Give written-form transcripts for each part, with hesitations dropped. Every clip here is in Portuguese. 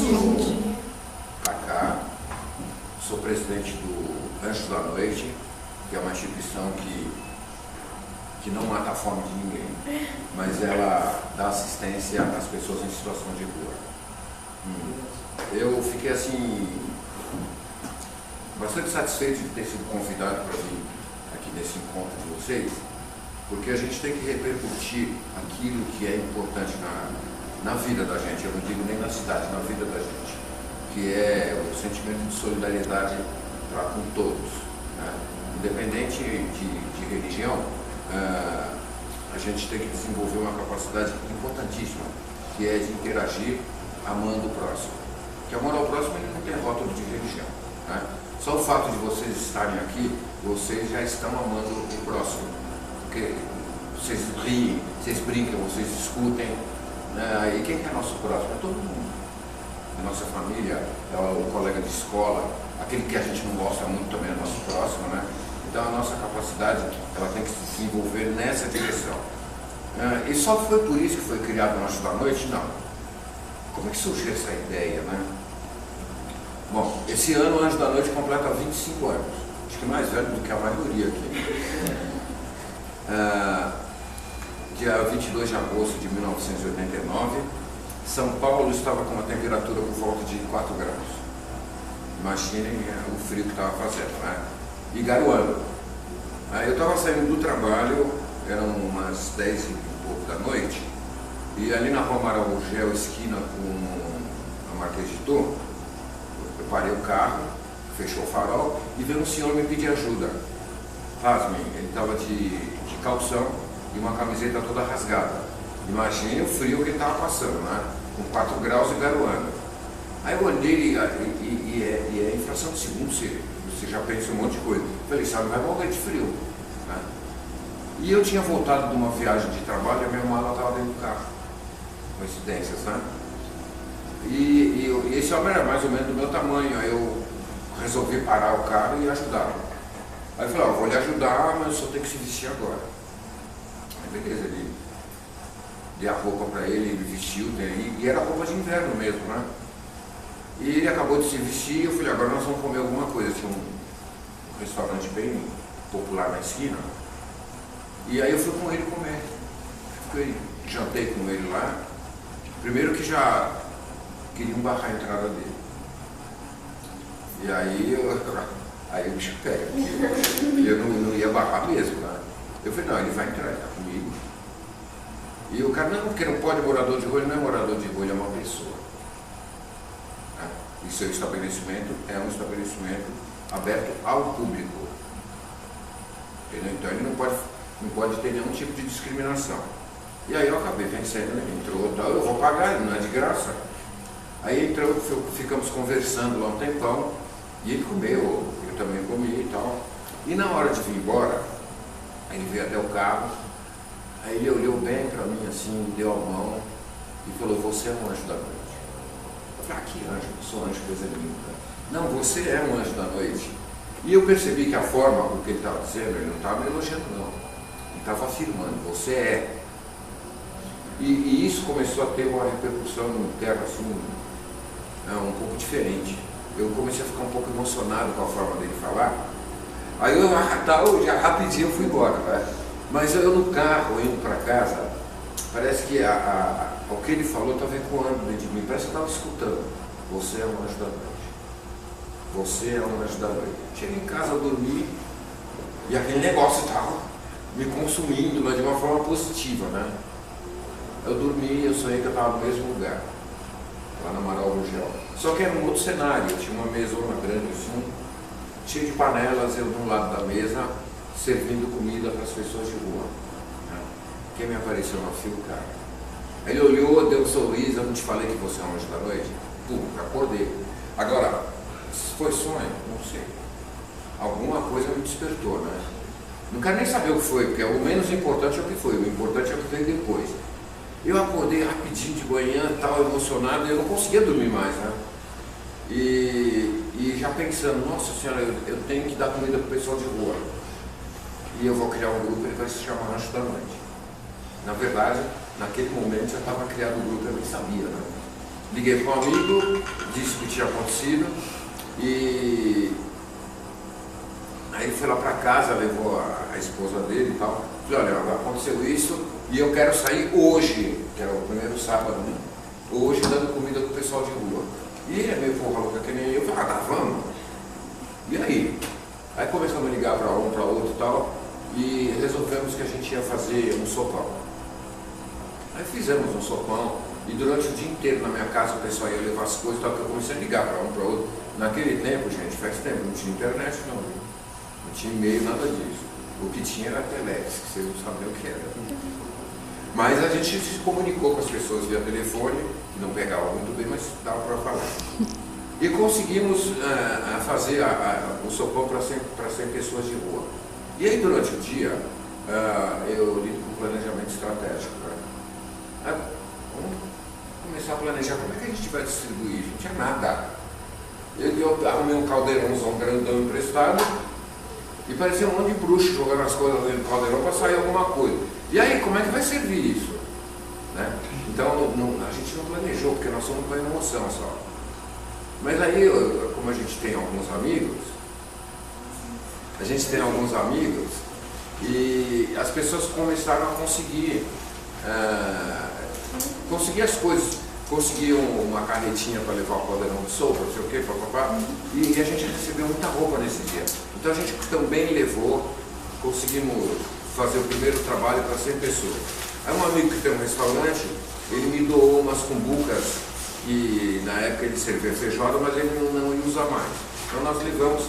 sou Cacá, sou presidente do Anjos da Noite, que é uma instituição que não mata a fome de ninguém, mas ela dá assistência às pessoas em situação de rua. Eu fiquei assim, bastante satisfeito de ter sido convidado para vir aqui nesse encontro de vocês, porque a gente tem que repercutir aquilo que é importante na vida da gente, eu não digo nem na cidade, na vida da gente, que é o sentimento de solidariedade para com todos, né? Independente de religião, a gente tem que desenvolver uma capacidade importantíssima, que é de interagir amando o próximo. Que amor ao próximo ele não tem rótulo de religião, né? Só o fato de vocês estarem aqui, vocês já estão amando o próximo, porque vocês riem, vocês brincam, vocês discutem, né? E quem que é nosso próximo? É todo mundo. A nossa família, é o colega de escola, aquele que a gente não gosta muito também é nosso próximo, né? Então a nossa capacidade, ela tem que se desenvolver nessa direção. E só foi por isso que foi criado o Anjos da Noite? Não. Como é que surgiu essa ideia, né? Bom, esse ano o Anjos da Noite completa 25 anos. Acho que mais velho do que a maioria aqui. Dia 22 de agosto de 1989, São Paulo estava com uma temperatura por volta de 4 graus. Imaginem o frio que estava fazendo, né? E garoando. Eu estava saindo do trabalho, eram umas 10 e pouco da noite, e ali na Rua Araújo, esquina com a Marquês de Tours, eu parei o carro, fechou o farol e veio um senhor me pedir ajuda. Pasmem, ele estava de calção e uma camiseta toda rasgada. Imagine o frio que ele estava passando, né? Com 4 graus e garoando. Aí eu olhei e é infração de segundos, você já pensa um monte de coisa. Eu falei, sabe, vai morrer de frio, né? E eu tinha voltado de uma viagem de trabalho e a minha mala estava dentro do carro. Coincidências, né? E esse homem era mais ou menos do meu tamanho, aí eu resolvi parar o carro e ajudá-lo. Aí eu falei, vou lhe ajudar, mas só tem que se vestir agora. Aí beleza, ele dei a roupa para ele, ele vestiu, e era roupa de inverno mesmo, né? E ele acabou de se vestir, eu falei, agora nós vamos comer alguma coisa. Tinha um restaurante bem popular na esquina. E aí eu fui com ele comer. Jantei com ele lá. Primeiro que já queriam barrar a entrada dele. E aí o bicho pega. Eu não ia barrar mesmo, né? Eu falei, não, ele vai entrar, ele tá comigo. E o cara, não, porque não pode morador de rua, ele não é morador de rua, ele é uma pessoa. E seu estabelecimento é um estabelecimento aberto ao público. Entendeu? Então ele não pode ter nenhum tipo de discriminação. E aí eu acabei vencendo, ele entrou, tal, eu vou pagar, não é de graça. Aí entrou, ficamos conversando lá um tempão, e ele comeu, eu também comi e tal. E na hora de vir embora, ele veio até o carro, aí ele olhou bem para mim assim, me deu a mão e falou, você é um anjo da noite. Eu falei, que anjo, eu sou anjo, coisa linda. Não, você é um anjo da noite. E eu percebi que a forma com que ele estava dizendo, ele não estava me elogiando não. Ele estava afirmando, você é. E isso começou a ter uma repercussão interna assim, um pouco diferente. Eu comecei a ficar um pouco emocionado com a forma dele falar. Aí eu já rapidinho fui embora, né? Mas eu no carro, indo para casa, parece que o que ele falou estava ecoando dentro de mim, parece que eu estava escutando. Você é um anjo da noite. Você é um anjo da noite. Cheguei em casa, dormi, e aquele negócio estava me consumindo, mas de uma forma positiva, né? Eu dormi, eu sonhei que eu estava no mesmo lugar, lá na Amaral Gurgel. Só que era um outro cenário, tinha uma mesona grande assim, cheia de panelas, eu de um lado da mesa, servindo comida para as pessoas de rua. Né? Quem me apareceu na fila, cara? Ele olhou, deu um sorriso, eu não te falei que você é um anjo da noite? Pum, acordei. Agora, foi sonho? Não sei. Alguma coisa me despertou, né? Não quero nem saber o que foi, porque o menos importante é o que foi, o importante é o que veio depois. Eu acordei rapidinho de manhã, tal, emocionado, e eu não conseguia dormir mais, né? E já pensando, nossa senhora, eu tenho que dar comida para o pessoal de rua. E eu vou criar um grupo, ele vai se chamar Anjos da Noite. Na verdade, naquele momento já estava criado um grupo, eu nem sabia, né? liguei para um amigo, disse o que tinha acontecido e aí ele foi lá para casa, levou a esposa dele e tal. Falei, olha, aconteceu isso e eu quero sair hoje, que era o primeiro sábado, né? Hoje dando comida pro pessoal de rua. E ele é meio porra louca que nem eu, falei, tá, vamos. E aí? Aí começamos a ligar para um, para outro e tal, e resolvemos que a gente ia fazer um sopão. Aí fizemos um sopão, e durante o dia inteiro na minha casa o pessoal ia levar as coisas e tal, que eu comecei a ligar para um, para outro. Naquele tempo, gente, faz tempo, não tinha internet não, não tinha e-mail, nada disso. O que tinha era telex, que vocês não sabiam o que era. Mas a gente se comunicou com as pessoas via telefone, que não pegava muito bem, mas dava para falar. E conseguimos fazer o sopão para 100 pessoas de rua. E aí durante o dia, eu lido com planejamento estratégico. Né? Vamos começar a planejar como é que a gente vai distribuir. Não tinha nada. Eu arrumei um caldeirãozão grandão emprestado e parecia um monte de bruxo jogando as coisas dentro do caldeirão para sair alguma coisa. E aí, como é que vai servir isso? Né? Então, a gente não planejou, porque nós somos com a emoção só. Mas aí, como a gente tem alguns amigos, e as pessoas começaram a conseguir as coisas. Conseguiam uma carretinha para levar o caldeirão de sopa, não sei o que, papapá, e a gente recebeu muita roupa nesse dia. Então a gente também levou, conseguimos fazer o primeiro trabalho para 100 pessoas. Aí um amigo que tem um restaurante, ele me doou umas cumbucas, que na época ele servia feijoada, mas ele não usa mais. Então nós levamos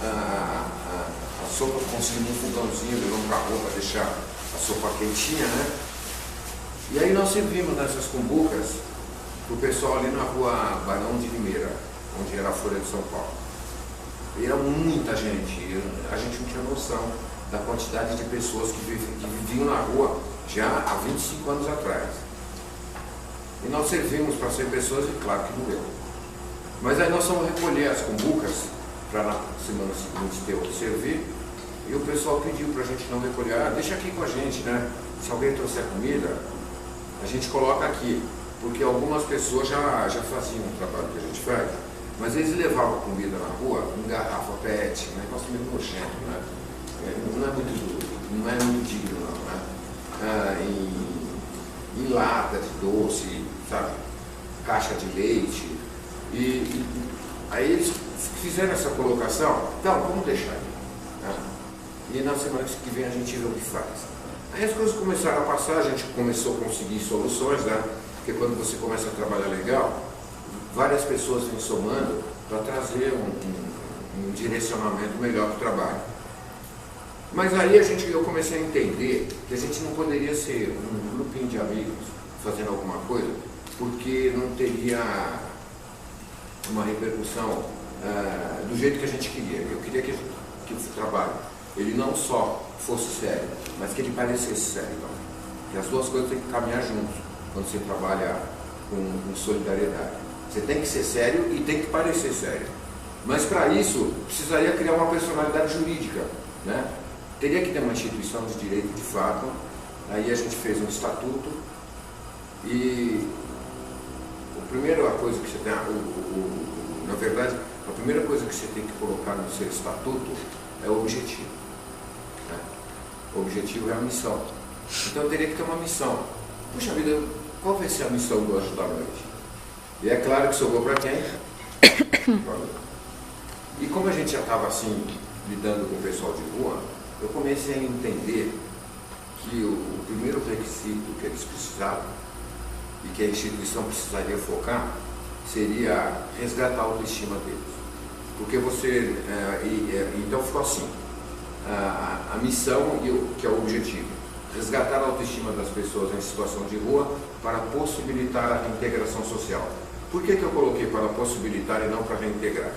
a sopa, conseguimos um fogãozinho, levamos para a rua para deixar a sopa quentinha, né? E aí nós servimos nessas cumbucas para o pessoal ali na rua Barão de Limeira, onde era a Folha de São Paulo. E era muita gente, a gente não tinha noção da quantidade de pessoas que viviam na rua já há 25 anos atrás. E nós servimos para 100 pessoas e claro que não deu. Mas aí nós fomos recolher as cumbucas para na semana seguinte ter o servir, e o pessoal pediu para a gente não recolher, deixa aqui com a gente, né? Se alguém trouxer comida, a gente coloca aqui. Porque algumas pessoas já faziam o trabalho que a gente faz, mas eles levavam comida na rua em garrafa PET, um negócio meio nojento, né? Não é muito digno não, né? Em lata de doce, sabe? Caixa de leite. E aí eles fizeram essa colocação, então vamos deixar aí. Né? E na semana que vem a gente vê o que faz. Aí as coisas começaram a passar, a gente começou a conseguir soluções, né? Porque quando você começa a trabalhar legal, várias pessoas vêm somando para trazer um direcionamento melhor para o trabalho. Mas aí eu comecei a entender que a gente não poderia ser um grupinho de amigos fazendo alguma coisa, porque não teria uma repercussão do jeito que a gente queria. Eu queria que o trabalho ele não só fosse sério, mas que ele parecesse sério também. Que as duas coisas têm que caminhar juntos. Quando você trabalha com solidariedade. Você tem que ser sério e tem que parecer sério. Mas para isso, precisaria criar uma personalidade jurídica. Né? Teria que ter uma instituição de direito de fato. Aí a gente fez um estatuto e a primeira coisa que você tem, na verdade, a primeira coisa que você tem que colocar no seu estatuto é o objetivo. Né? O objetivo é a missão. Então eu teria que ter uma missão. Puxa vida, qual vai ser a missão do Anjo da Noite? E é claro que sobrou para quem? E como a gente já estava assim, lidando com o pessoal de rua, eu comecei a entender que o primeiro requisito que eles precisavam e que a instituição precisaria focar seria resgatar a autoestima deles. Porque você, então ficou assim, a missão que é o objetivo. Resgatar a autoestima das pessoas em situação de rua para possibilitar a reintegração social. Por que eu coloquei para possibilitar e não para reintegrar?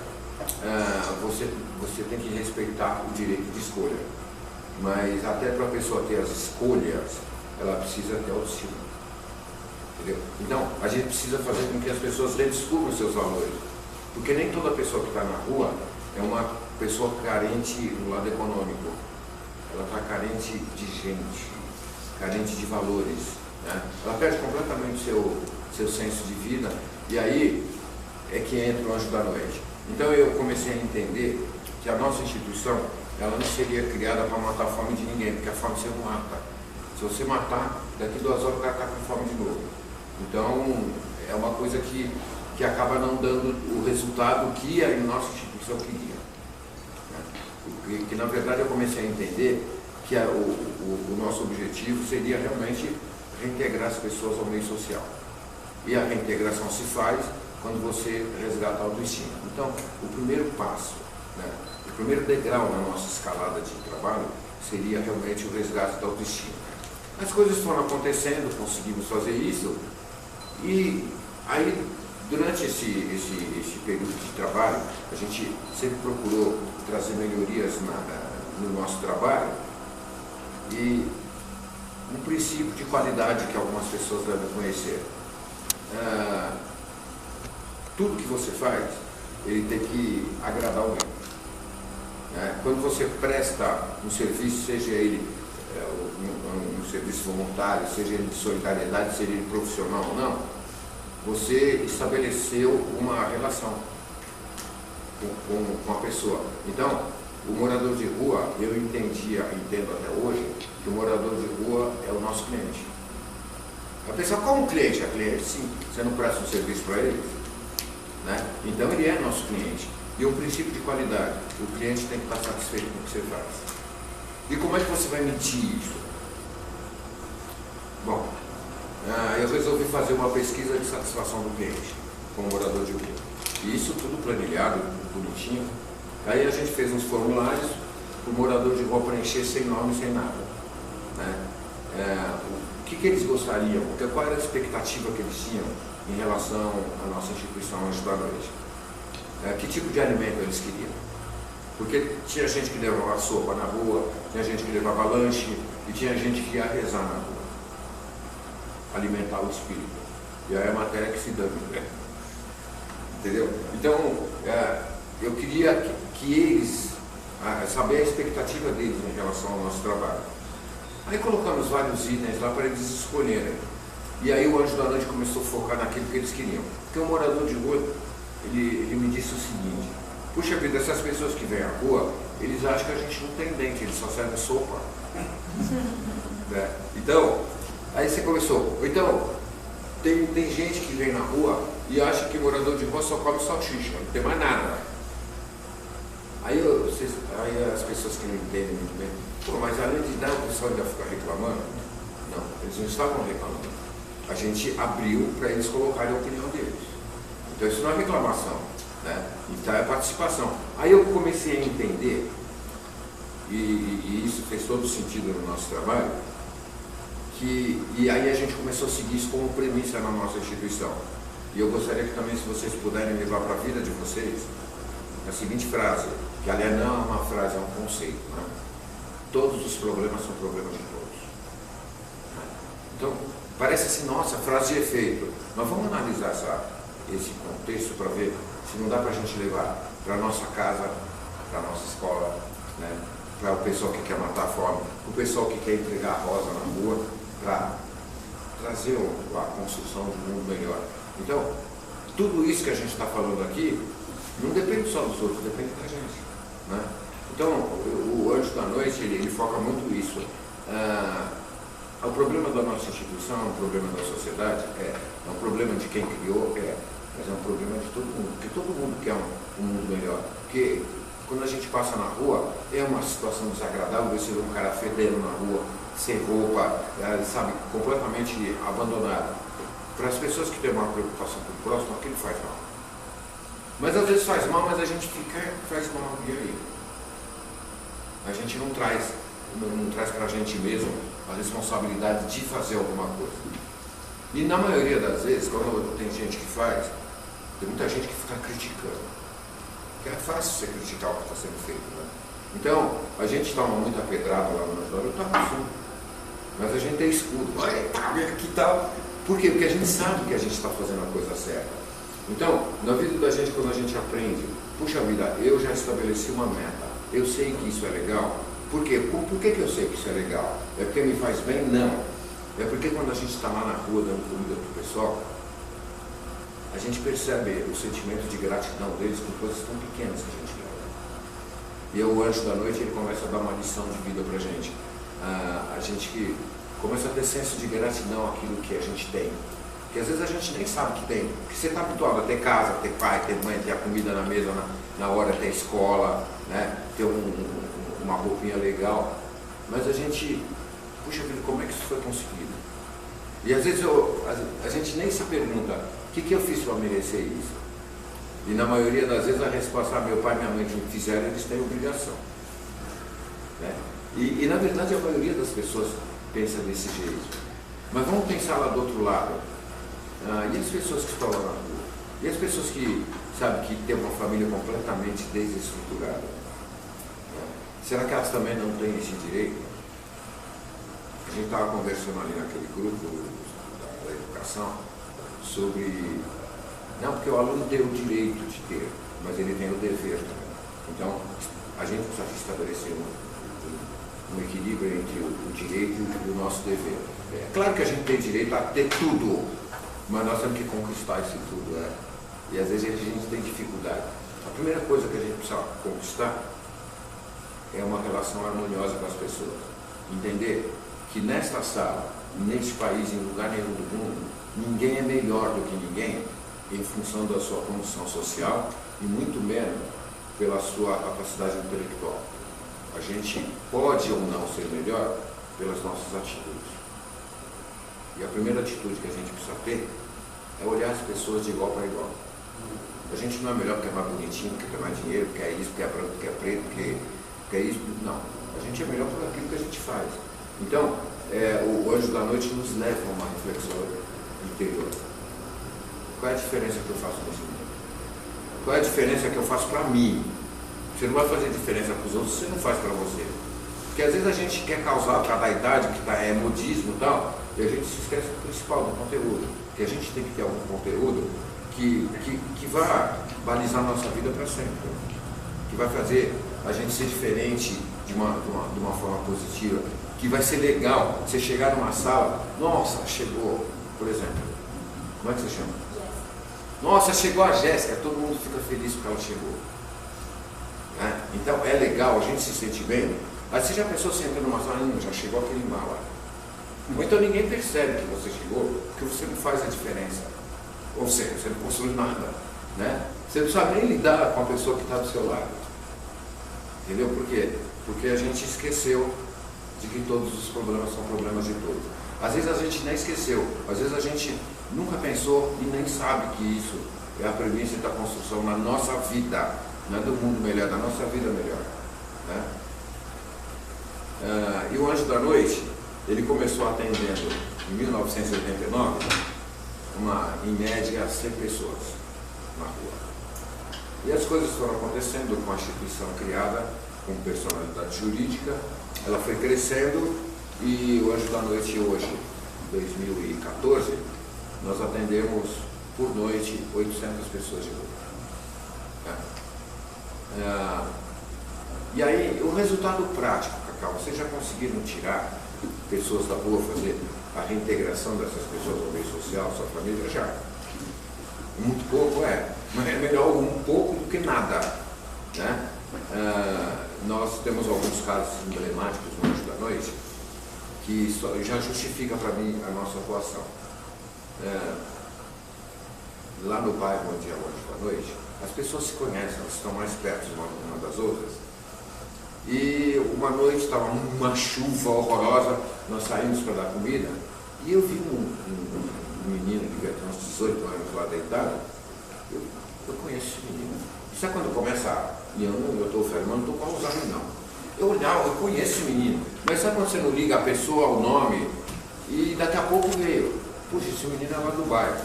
Você tem que respeitar o direito de escolha, mas até para a pessoa ter as escolhas, ela precisa ter autoestima. Entendeu? Então, a gente precisa fazer com que as pessoas redescubram seus valores, porque nem toda pessoa que está na rua é uma pessoa carente no lado econômico, ela está carente de gente, carente de valores, né? Ela perde completamente o seu senso de vida E aí é que entra o Anjo da Noite. Então eu comecei a entender que a nossa instituição, ela não seria criada para matar a fome de ninguém, porque a fome você não mata. Se você matar, daqui 2 horas o cara está com fome de novo. Então é uma coisa que acaba não dando o resultado que a nossa instituição queria. Que na verdade eu comecei a entender que o nosso objetivo seria realmente reintegrar as pessoas ao meio social. E a reintegração se faz quando você resgata a autoestima. Então, o primeiro passo, né, o primeiro degrau na nossa escalada de trabalho seria realmente o resgate da autoestima. As coisas foram acontecendo, conseguimos fazer isso, e aí, durante esse período de trabalho, a gente sempre procurou trazer melhorias no nosso trabalho, e um princípio de qualidade que algumas pessoas devem conhecer. Tudo que você faz, ele tem que agradar alguém. Quando você presta um serviço, seja ele um serviço voluntário, seja ele de solidariedade, seja ele profissional ou não, você estabeleceu uma relação com a pessoa. Então, o morador de rua, eu entendo até hoje, que o morador de rua é o nosso cliente. A pessoa, como cliente? É cliente, sim. Você não presta um serviço para ele, né? Então ele é nosso cliente. E um princípio de qualidade, o cliente tem que estar satisfeito com o que você faz. E como é que você vai medir isso? Bom, eu resolvi fazer uma pesquisa de satisfação do cliente com o morador de rua. E isso tudo planilhado, bonitinho. Aí a gente fez uns formulários para o morador de rua preencher sem nome, sem nada, né? O que eles gostariam, qual era a expectativa que eles tinham em relação à nossa instituição Anjo da Noite? Que tipo de alimento eles queriam? Porque tinha gente que levava sopa na rua, tinha gente que levava lanche, e tinha gente que ia rezar na rua, alimentar o espírito. E aí a matéria que se dá, entendeu? Então, eu queria que eles, saber a expectativa deles em relação ao nosso trabalho. Aí colocamos vários itens lá para eles escolherem. E aí o Anjo da Noite começou a focar naquilo que eles queriam. Porque o morador de rua, ele me disse o seguinte: puxa vida, essas pessoas que vêm à rua, eles acham que a gente não tem dente, eles só servem sopa. Então, aí você começou. Então, tem gente que vem na rua e acha que o morador de rua só come salsicha, não tem mais nada. Aí as pessoas que não entendem muito bem, mas além de dar, o pessoal ainda fica reclamando? Não, eles não estavam reclamando. A gente abriu para eles colocarem a opinião deles. Então isso não é reclamação, né? Então é participação. Aí eu comecei a entender, e isso fez todo sentido no nosso trabalho, e aí a gente começou a seguir isso como premissa na nossa instituição. E eu gostaria que também, se vocês puderem levar para a vida de vocês, a seguinte frase, que aliás não é uma frase, é um conceito, né? Todos os problemas são problemas de todos. Então, parece assim, nossa, frase de efeito. Mas vamos analisar esse contexto para ver se não dá para a gente levar para a nossa casa, para a nossa escola, né? Para o pessoal que quer matar a fome, o pessoal que quer entregar a rosa na rua, para trazer a construção de um mundo melhor. Então, tudo isso que a gente está falando aqui, não depende só dos outros, depende da gente, né? Então, o Anjo da Noite, ele foca muito isso. O problema da nossa instituição é um problema da sociedade? É um problema de quem criou? Mas é um problema de todo mundo, porque todo mundo quer um mundo melhor. Porque quando a gente passa na rua, é uma situação desagradável, você vê um cara fedendo na rua, sem roupa, sabe, completamente abandonado. Para as pessoas que têm uma preocupação com o próximo, aquilo faz mal. Mas às vezes faz mal, mas a gente faz mal, e aí? A gente não traz para a gente mesmo a responsabilidade de fazer alguma coisa. E na maioria das vezes, quando tem gente que faz, tem muita gente que fica criticando. Porque é fácil você criticar o que está sendo feito, né? Então, a gente toma muita pedrada lá no Anjo da Noite, eu estava assim. Mas a gente tem escudo. Olha, que tal? Por quê? Porque a gente sabe que a gente está fazendo a coisa certa. Então, na vida da gente, quando a gente aprende, puxa vida, eu já estabeleci uma meta, eu sei que isso é legal. Por quê? Por que eu sei que isso é legal? É porque me faz bem? Não. É porque quando a gente está lá na rua dando comida para o pessoal, a gente percebe o sentimento de gratidão deles por coisas tão pequenas que a gente leva. E o anjo da noite, ele começa a dar uma lição de vida pra gente. A gente que começa a ter senso de gratidão àquilo que a gente tem. Porque às vezes a gente nem sabe que tem. Porque você está habituado a ter casa, ter pai, ter mãe, ter a comida na mesa na hora, ter escola, né? Ter uma roupinha legal. Mas a gente, puxa vida, como é que isso foi conseguido? E às vezes a gente nem se pergunta, o que eu fiz para merecer isso? E na maioria das vezes a resposta, meu pai e minha mãe que me fizeram, eles têm obrigação. Né? E na verdade a maioria das pessoas pensa desse jeito. Mas vamos pensar lá do outro lado. E as pessoas que estão lá na rua? E as pessoas que, sabe, que têm uma família completamente desestruturada? Será que elas também não têm esse direito? A gente estava conversando ali naquele grupo da educação sobre... Não, porque o aluno tem o direito de ter, mas ele tem o dever também. Então, a gente precisa estabelecer um equilíbrio entre o direito e o nosso dever. É claro que a gente tem direito a ter tudo, mas nós temos que conquistar isso tudo. Né? E às vezes a gente tem dificuldade. A primeira coisa que a gente precisa conquistar é uma relação harmoniosa com as pessoas. Entender que nesta sala, neste país, em lugar nenhum do mundo, ninguém é melhor do que ninguém em função da sua condição social e muito menos pela sua capacidade intelectual. A gente pode ou não ser melhor pelas nossas atitudes. E a primeira atitude que a gente precisa ter é olhar as pessoas de igual para igual. A gente não é melhor porque é mais bonitinho, porque tem mais dinheiro, porque é isso, porque é branco, porque é preto, porque é isso. Não. A gente é melhor por aquilo que a gente faz. Então, o anjo da noite nos leva a uma reflexão interior. Qual é a diferença que eu faço nesse mundo? Qual é a diferença que eu faço para mim? Você não vai fazer diferença para os outros, você não faz para você. Porque às vezes a gente quer causar para a idade, que é modismo e tal, e a gente se esquece do principal, do conteúdo. Que a gente tem que ter algum conteúdo que vá balizar a nossa vida para sempre. Que vai fazer a gente ser diferente de uma forma positiva. Que vai ser legal você chegar numa sala, nossa, chegou, por exemplo, como é que você chama? Nossa, chegou a Jéssica, todo mundo fica feliz porque ela chegou. Né? Então é legal, a gente se sente bem. Aí você já pensou, você entra numa sala, já chegou aquele mal lá. Ou então ninguém percebe que você chegou, porque você não faz a diferença. Ou seja, você não construiu nada. Né? Você não sabe nem lidar com a pessoa que está do seu lado. Entendeu? Por quê? Porque a gente esqueceu de que todos os problemas são problemas de todos. Às vezes a gente nem esqueceu, às vezes a gente nunca pensou e nem sabe que isso é a premissa da construção na nossa vida, não é do mundo melhor, da nossa vida melhor. Né? E o Anjo da Noite, ele começou atendendo em 1989, em média 100 pessoas na rua. E as coisas foram acontecendo com a instituição criada, com personalidade jurídica, ela foi crescendo e o Anjo da Noite hoje, 2014, nós atendemos por noite 800 pessoas de rua. E aí, o resultado prático, Cacau, vocês já conseguiram tirar pessoas da rua, fazer a reintegração dessas pessoas no meio social, sua família? Já. Muito pouco, mas é melhor um pouco do que nada. Né? Nós temos alguns casos emblemáticos no Anjo da Noite que já justifica para mim a nossa atuação. Lá no bairro onde é o Anjo da Noite, as pessoas se conhecem, elas estão mais perto uma das outras. E uma noite estava uma chuva horrorosa, nós saímos para dar comida e eu vi um menino que devia ter uns 18 anos lá deitado. Eu conheço esse menino. Sabe quando começa e eu estou velho, mas não estou com Alzheimer não. Eu olhava, eu conheço esse menino, mas sabe quando você não liga a pessoa ao nome e daqui a pouco veio, puxa, esse menino é lá do bairro.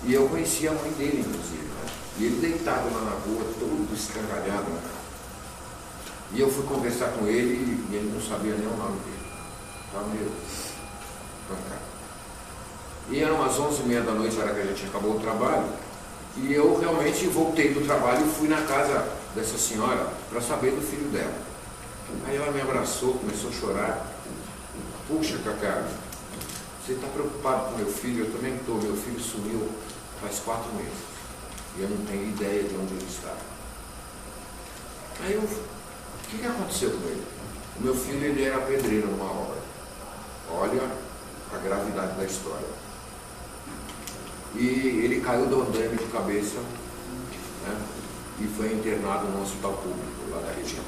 E eu conhecia a mãe dele, inclusive, né? E ele deitado lá na rua, todo escangalhado, né? E eu fui conversar com ele e ele não sabia nem o nome dele. Estava meio pancado. E eram umas 11h30 da noite, a hora que a gente acabou o trabalho, e eu realmente voltei do trabalho e fui na casa dessa senhora para saber do filho dela. Aí ela me abraçou, começou a chorar. Puxa, Cacá, você está preocupado com meu filho? Eu também estou, meu filho sumiu faz 4 meses. E eu não tenho ideia de onde ele está. Aí o que aconteceu com ele? O meu filho, ele era pedreiro numa obra. Olha a gravidade da história. E ele caiu do andaime de cabeça, né, e foi internado no hospital público lá da região.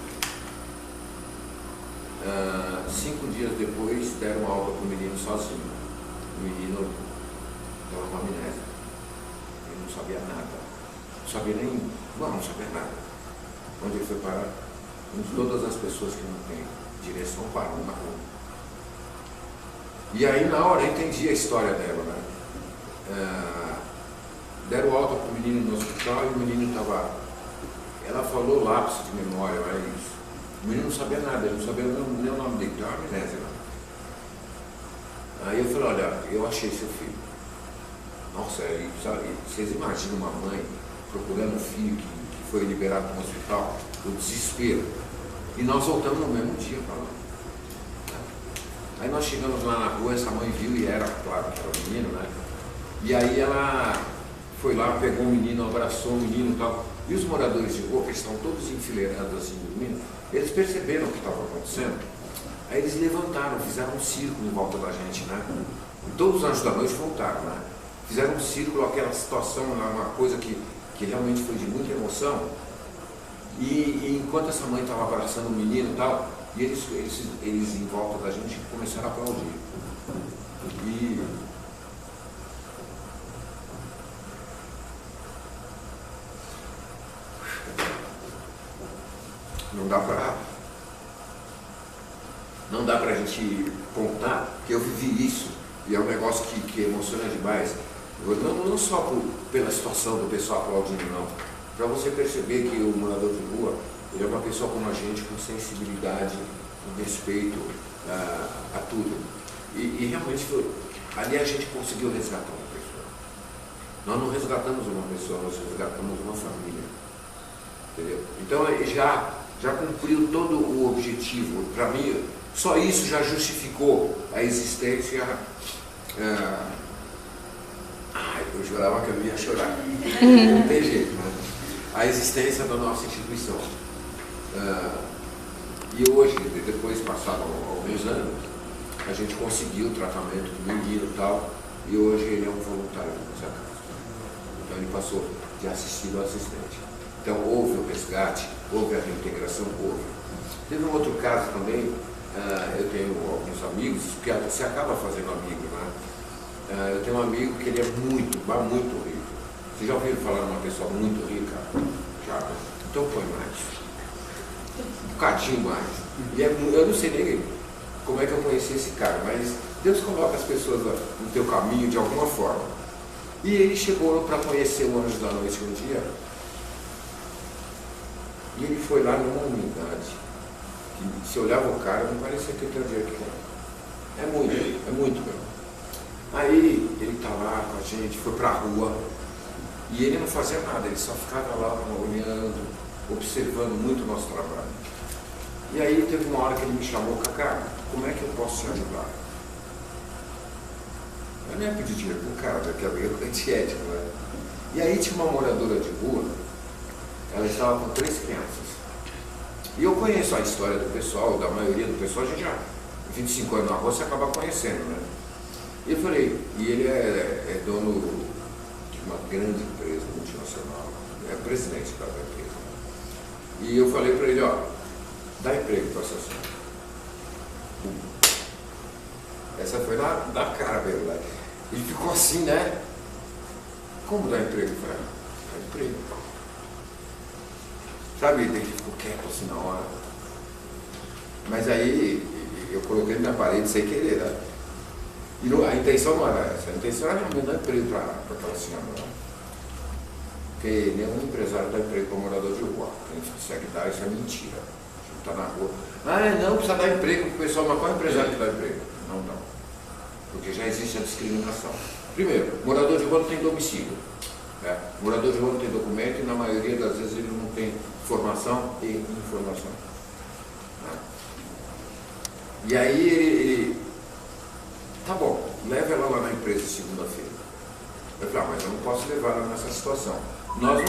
5 dias depois deram alta para o menino sozinho. O menino estava com amnésia. Ele não sabia nada. Não sabia nem. Não sabia nada. Onde ele foi parar? Todas as pessoas que não têm direção param na rua. E aí na hora eu entendi a história dela, né? Deram alta para o menino no hospital e o menino estava. Ela falou lápis de memória, olha isso. O menino não sabia nada, ele não sabia nem o nome dele, estava amnésia. Aí eu falei, olha, eu achei seu filho. Nossa, vocês imaginam uma mãe procurando um filho que foi liberado do hospital, o desespero. E nós voltamos no mesmo dia para lá. Aí nós chegamos lá na rua, essa mãe viu e era, claro, que era o menino, né? E aí ela foi lá, pegou o menino, abraçou o menino e tal. E os moradores de rua, que estão todos enfileirados assim dormindo, eles perceberam o que estava acontecendo. Aí eles levantaram, fizeram um círculo em volta da gente, né? E todos os anjos da noite voltaram, né? Fizeram um círculo, aquela situação, uma coisa que realmente foi de muita emoção. E enquanto essa mãe estava abraçando o menino e tal, e eles em volta da gente começaram a aplaudir. E não dá pra gente contar, porque eu vivi isso, e é um negócio que emociona demais. Não só pela situação do pessoal aplaudindo, não. Para você perceber que o morador de rua, ele é uma pessoa como a gente, com sensibilidade, com respeito a tudo. E realmente, ali a gente conseguiu resgatar uma pessoa. Nós não resgatamos uma pessoa, nós resgatamos uma família. Entendeu? Então, já cumpriu todo o objetivo. Para mim, só isso já justificou a existência. Eu jurava que eu ia chorar. Não tem jeito, né? A existência da nossa instituição. E hoje, depois passaram alguns anos, a gente conseguiu o tratamento do menino e tal, e hoje ele é um voluntário da nossa casa. Então ele passou de assistido a assistente. Então houve o resgate, houve a reintegração, houve. Teve um outro caso também, eu tenho alguns amigos, que você acaba fazendo amigo, né? Eu tenho um amigo que ele é muito rico. Você já ouviu falar de uma pessoa muito rica? Já. Então põe mais. Um bocadinho mais. E eu não sei nem como é que eu conheci esse cara, mas Deus coloca as pessoas no teu caminho de alguma forma. E ele chegou para conhecer o Anjo da Noite um dia. E ele foi lá numa unidade. Que, se olhava o cara, não parecia que ele tinha dinheiro que é muito mesmo. Aí ele está lá com a gente, foi para a rua. E ele não fazia nada, ele só ficava lá olhando, observando muito o nosso trabalho. E aí teve uma hora que ele me chamou, Cacá, como é que eu posso te ajudar? Eu nem ia pedir dinheiro pro cara, porque é meio antiético, né? E aí tinha uma moradora de rua, ela estava com 3 crianças. E eu conheço a história do pessoal, da maioria do pessoal, a gente já, 25 anos na rua, você acaba conhecendo, né? E eu falei, e ele é dono de uma grande empresa multinacional, é presidente da empresa. E eu falei para ele, ó, dá emprego para essa senhora. Essa foi na cara mesmo, né? Ele ficou assim, né? Como dá emprego para ela? Dá emprego. Sabe, ele ficou quieto assim na hora. Mas aí eu coloquei ele na parede sem querer, né? E a intenção não era essa, a intenção era realmente dar emprego para aquela senhora. Né? Porque nenhum empresário dá emprego para morador de rua. Quem consegue dar, isso é mentira. Está na rua. Não, precisa dar emprego para o pessoal, mas qual é o empresário que dá emprego? Não dá. Porque já existe a discriminação. Primeiro, morador de rua não tem domicílio. Né? Morador de rua não tem documento e na maioria das vezes ele não tem formação e informação. Né? E aí ele tá bom, leva ela lá na empresa segunda-feira. Eu falei, mas eu não posso levar ela nessa situação. Nós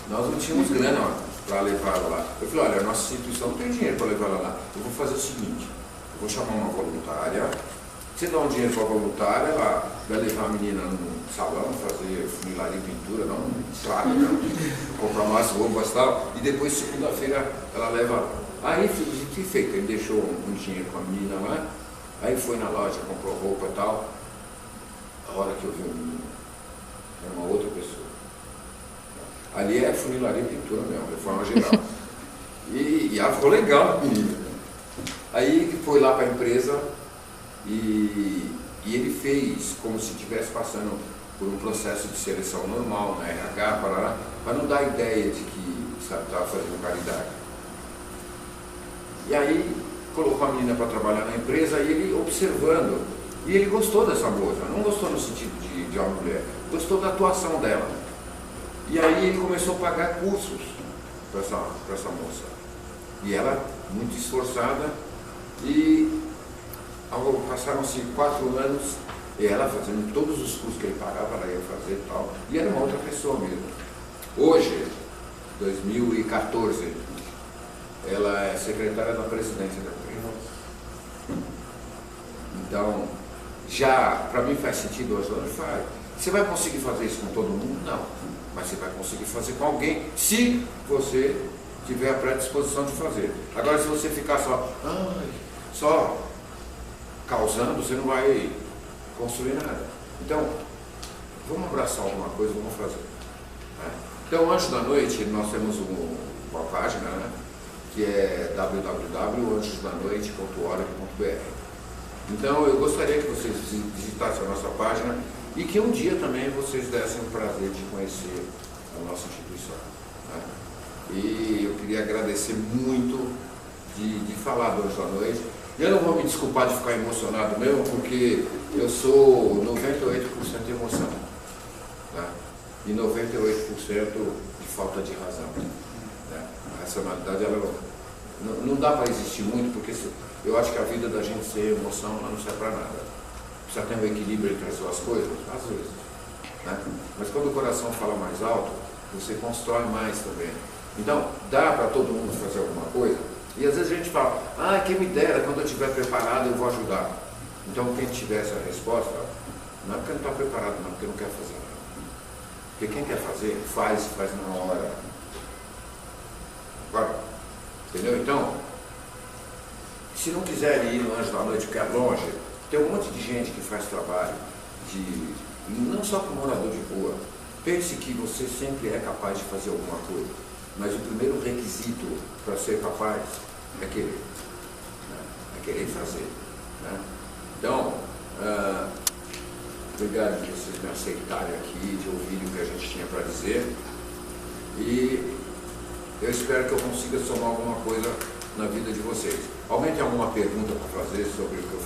não tínhamos grana para levar ela lá. Eu falei, olha, a nossa instituição não tem dinheiro para levar ela lá. Eu vou fazer o seguinte, eu vou chamar uma voluntária, você dá um dinheiro para a voluntária, ela vai levar a menina num salão, fazer funilaria e pintura, não, comprar umas roupas e tal, e depois segunda-feira ela leva. Aí, dito e feito, ele deixou um dinheiro com a menina lá, aí foi na loja, comprou roupa e tal. A hora que eu vi o menino, era uma outra pessoa. Ali é funilaria e pintura mesmo, de forma geral. E ela ficou legal, menina. Aí foi lá para a empresa e ele fez como se estivesse passando por um processo de seleção normal na RH, para não dar a ideia de que estava fazendo caridade. E aí colocou a menina para trabalhar na empresa e ele observando. E ele gostou dessa moça, não gostou no sentido de uma mulher, gostou da atuação dela. E aí ele começou a pagar cursos para essa moça. E ela, muito esforçada, e passaram-se 4 anos, e ela fazendo todos os cursos que ele pagava, ela ia fazer e tal. E era uma outra pessoa mesmo. Hoje, 2014, ela é secretária da presidência da empresa. Então, já, para mim faz sentido hoje, faz. Você vai conseguir fazer isso com todo mundo? Não. Mas você vai conseguir fazer com alguém, se você tiver a predisposição de fazer. Agora, se você ficar só causando, você não vai construir nada. Então, vamos abraçar alguma coisa, vamos fazer. Né? Então, Anjo da Noite, nós temos uma página, né, que é www.anjosdanoite.org.br. Então, eu gostaria que vocês visitassem a nossa página e que um dia também vocês dessem o prazer de conhecer a nossa instituição. Né? E eu queria agradecer muito de falar do Anjo da Noite. Eu não vou me desculpar de ficar emocionado mesmo, porque eu sou 98% emoção, né? E 98% de falta de razão. Né? A racionalidade ela não dá para existir muito, porque eu acho que a vida da gente ser emoção ela não serve para nada. Precisa ter um equilíbrio entre as duas coisas, às vezes. Né? Mas quando o coração fala mais alto, você constrói mais também. Então, dá para todo mundo fazer alguma coisa? E às vezes a gente fala, quem me dera, quando eu estiver preparado eu vou ajudar. Então quem tiver essa resposta, não é porque não está preparado, não, porque não quer fazer nada. Porque quem quer fazer, faz na hora. Agora, entendeu? Então, se não quiser ir no Anjo da Noite, que é longe, tem um monte de gente que faz trabalho, não só com morador de rua. Pense que você sempre é capaz de fazer alguma coisa. Mas o primeiro requisito para ser capaz é querer. Né? É querer fazer. Né? Então, obrigado por vocês me aceitarem aqui, de ouvirem o que a gente tinha para dizer. E eu espero que eu consiga somar alguma coisa na vida de vocês. Alguém tem alguma pergunta para fazer sobre o que eu